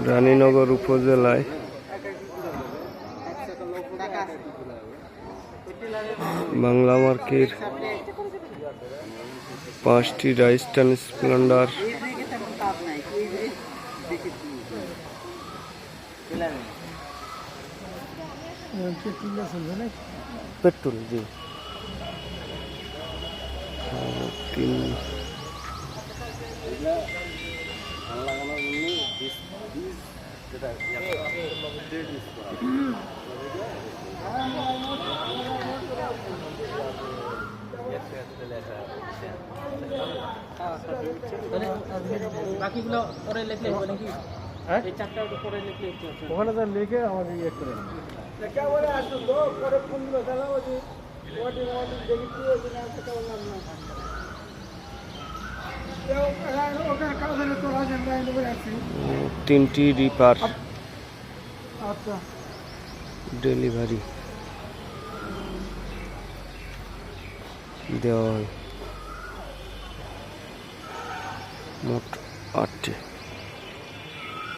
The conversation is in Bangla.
রানীনগর উপজেলায় বাংলা মার্কের 5টি রাইস ট্রান্সপ্লান্টার পেট্রোল জি 3 বাকিগুলো পরে লিখলে হবে নাকি? এই চারটা পরে লিখলে ওখানে যা লিখে আমাদের ইয়ে করে একেবারে আসলো পরে ফোন দিলো দাদা ওই ওটি দেখি কি হয়েছে না সেটা বললাম না ওখানে কাগজে তো রাজেন লাইন ধরে আছে 3টি রিপার আচ্ছা ডেলিভারি দেওয়া হয় মোট 8টি।